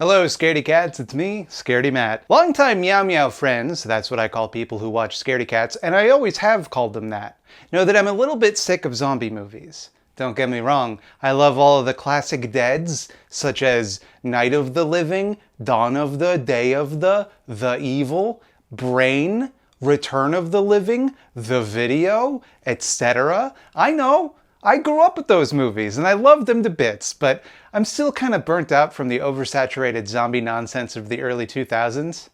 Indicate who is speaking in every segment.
Speaker 1: Hello, Scaredy Cats, it's me, Scaredy Matt. Longtime Meow Meow friends, that's what I call people who watch Scaredy Cats, and I always have called them that, know that I'm a little bit sick of zombie movies. Don't get me wrong, I love all of the classic deads, such as Night of the Living, Dawn of the, Day of the Evil, Brain, Return of the Living, The Video, etc. I know, I grew up with those movies and I love them to bits, but I'm still kind of burnt out from the oversaturated zombie nonsense of the early 2000s.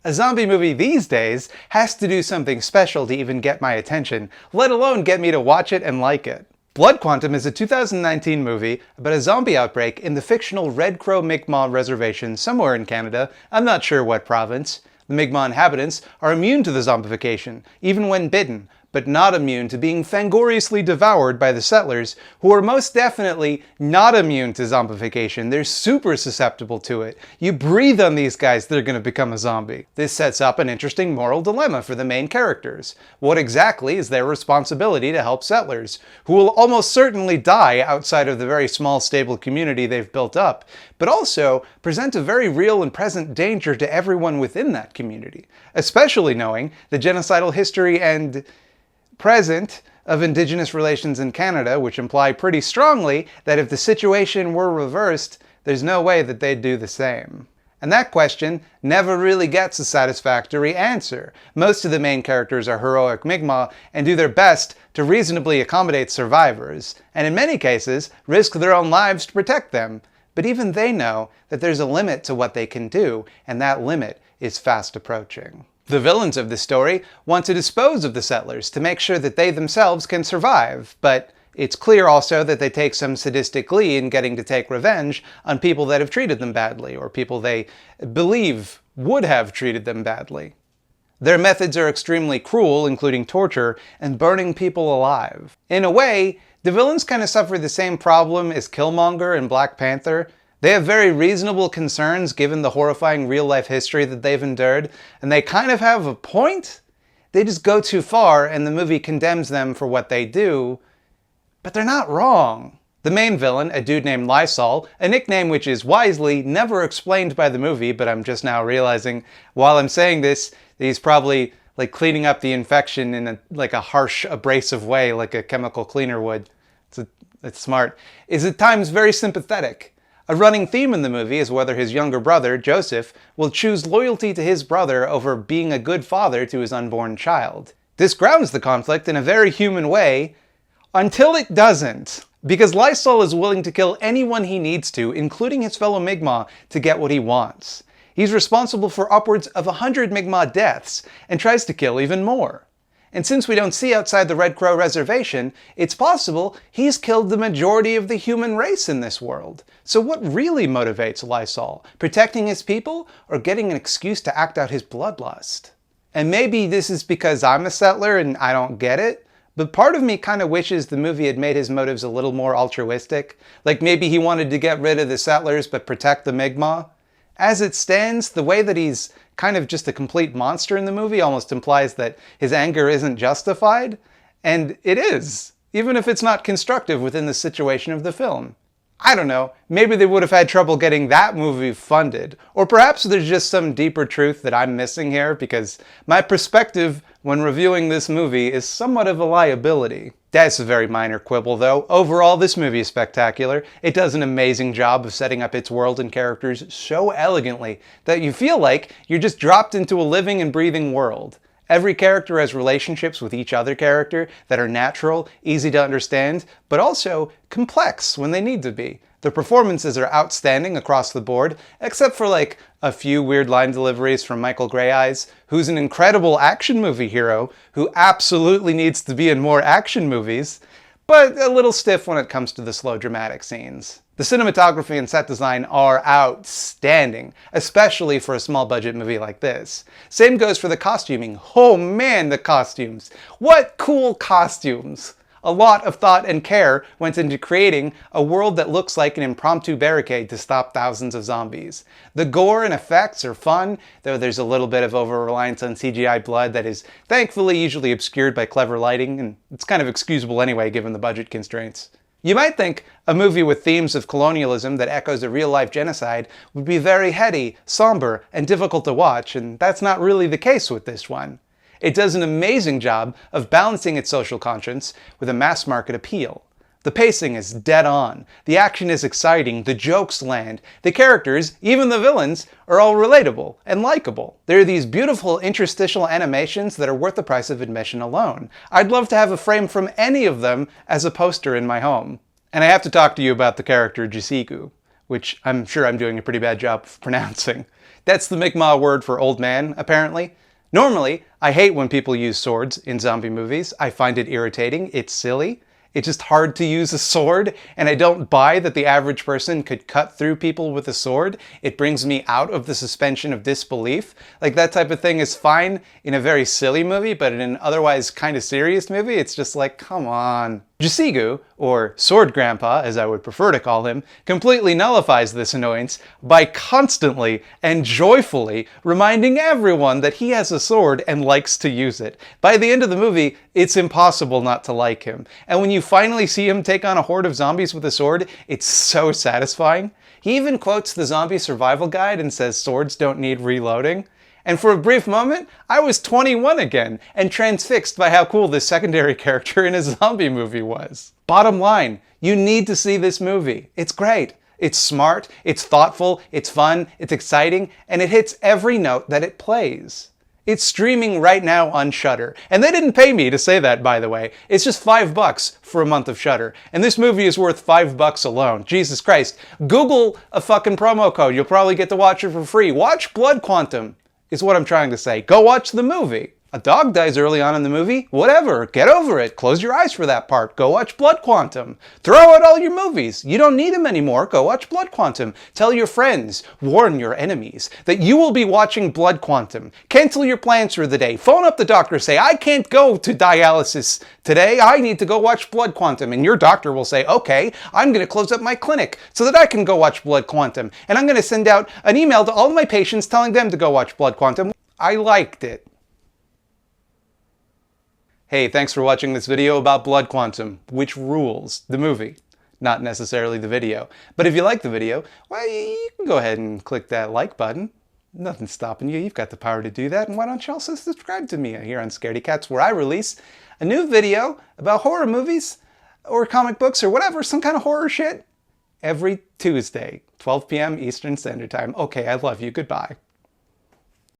Speaker 1: A zombie movie these days has to do something special to even get my attention, let alone get me to watch it and like it. Blood Quantum is a 2019 movie about a zombie outbreak in the fictional Red Crow Mi'kmaq Reservation somewhere in Canada, I'm not sure what province. The Mi'kmaq inhabitants are immune to the zombification, even when bitten, but not immune to being fangoriously devoured by the settlers, who are most definitely not immune to zombification. They're super susceptible to it. You breathe on these guys, they're going to become a zombie. This sets up an interesting moral dilemma for the main characters. What exactly is their responsibility to help settlers, who will almost certainly die outside of the very small stable community they've built up, but also present a very real and present danger to everyone within that community, especially knowing the genocidal history and present of Indigenous relations in Canada, which imply pretty strongly that if the situation were reversed, there's no way that they'd do the same. And that question never really gets a satisfactory answer. Most of the main characters are heroic Mi'kmaq and do their best to reasonably accommodate survivors, and in many cases risk their own lives to protect them. But even they know that there's a limit to what they can do, and that limit is fast approaching. The villains of the story want to dispose of the settlers to make sure that they themselves can survive, but it's clear also that they take some sadistic glee in getting to take revenge on people that have treated them badly, or people they believe would have treated them badly. Their methods are extremely cruel, including torture and burning people alive. In a way, the villains kind of suffer the same problem as Killmonger in Black Panther. They have very reasonable concerns given the horrifying real-life history that they've endured, and they kind of have a point. They just go too far, and the movie condemns them for what they do, but they're not wrong. The main villain, a dude named Lysol, a nickname which is wisely never explained by the movie, but I'm just now realizing while I'm saying this, that he's probably like cleaning up the infection in a harsh, abrasive way, like a chemical cleaner would. It's smart. Is at times very sympathetic. A running theme in the movie is whether his younger brother, Joseph, will choose loyalty to his brother over being a good father to his unborn child. This grounds the conflict in a very human way, until it doesn't. Because Lysol is willing to kill anyone he needs to, including his fellow Mi'kmaq, to get what he wants. He's responsible for upwards of 100 Mi'kmaq deaths, and tries to kill even more. And since we don't see outside the Red Crow Reservation, it's possible he's killed the majority of the human race in this world. So what really motivates Lysol? Protecting his people, or getting an excuse to act out his bloodlust? And maybe this is because I'm a settler and I don't get it, but part of me kind of wishes the movie had made his motives a little more altruistic. Like maybe he wanted to get rid of the settlers but protect the Mi'kmaq. As it stands, the way that he's kind of just a complete monster in the movie almost implies that his anger isn't justified, and it is, even if it's not constructive within the situation of the film. I don't know, maybe they would have had trouble getting that movie funded, or perhaps there's just some deeper truth that I'm missing here, because my perspective when reviewing this movie is somewhat of a liability. That's a very minor quibble though. Overall, this movie is spectacular. It does an amazing job of setting up its world and characters so elegantly that you feel like you're just dropped into a living and breathing world. Every character has relationships with each other character that are natural, easy to understand, but also complex when they need to be. The performances are outstanding across the board, except for like a few weird line deliveries from Michael Greyeyes, who's an incredible action movie hero who absolutely needs to be in more action movies, but a little stiff when it comes to the slow dramatic scenes. The cinematography and set design are outstanding, especially for a small budget movie like this. Same goes for the costuming. Oh man, the costumes! What cool costumes! A lot of thought and care went into creating a world that looks like an impromptu barricade to stop thousands of zombies. The gore and effects are fun, though there's a little bit of over-reliance on CGI blood that is thankfully usually obscured by clever lighting, and it's kind of excusable anyway given the budget constraints. You might think a movie with themes of colonialism that echoes a real-life genocide would be very heady, somber, and difficult to watch, and that's not really the case with this one. It does an amazing job of balancing its social conscience with a mass-market appeal. The pacing is dead on, the action is exciting, the jokes land, the characters, even the villains, are all relatable and likable. There are these beautiful interstitial animations that are worth the price of admission alone. I'd love to have a frame from any of them as a poster in my home. And I have to talk to you about the character Jisigu, which I'm sure I'm doing a pretty bad job of pronouncing. That's the Mi'kmaq word for old man, apparently. Normally, I hate when people use swords in zombie movies. I find it irritating, it's silly. It's just hard to use a sword, and I don't buy that the average person could cut through people with a sword. It brings me out of the suspension of disbelief. Like, that type of thing is fine in a very silly movie, but in an otherwise kind of serious movie, it's just like, come on. Jisigu, or Sword Grandpa as I would prefer to call him, completely nullifies this annoyance by constantly and joyfully reminding everyone that he has a sword and likes to use it. By the end of the movie, it's impossible not to like him. And when you finally see him take on a horde of zombies with a sword, it's so satisfying. He even quotes the zombie survival guide and says swords don't need reloading. And for a brief moment, I was 21 again, and transfixed by how cool this secondary character in a zombie movie was. Bottom line, you need to see this movie. It's great. It's smart, it's thoughtful, it's fun, it's exciting, and it hits every note that it plays. It's streaming right now on Shudder. And they didn't pay me to say that, by the way. It's just $5 for a month of Shudder. And this movie is worth $5 alone. Jesus Christ. Google a fucking promo code. You'll probably get to watch it for free. Watch Blood Quantum. Is what I'm trying to say. Go watch the movie. A dog dies early on in the movie? Whatever. Get over it. Close your eyes for that part. Go watch Blood Quantum. Throw out all your movies. You don't need them anymore. Go watch Blood Quantum. Tell your friends, warn your enemies, that you will be watching Blood Quantum. Cancel your plans for the day. Phone up the doctor. Say, I can't go to dialysis today. I need to go watch Blood Quantum. And your doctor will say, okay, I'm going to close up my clinic so that I can go watch Blood Quantum. And I'm going to send out an email to all of my patients telling them to go watch Blood Quantum. I liked it. Hey, thanks for watching this video about Blood Quantum, which rules, the movie, not necessarily the video. But if you like the video, well, you can go ahead and click that like button. Nothing's stopping you. You've got the power to do that. And why don't you also subscribe to me here on Scaredy Cats, where I release a new video about horror movies or comic books or whatever, some kind of horror shit, every Tuesday, 12 p.m. Eastern Standard Time. Okay, I love you. Goodbye.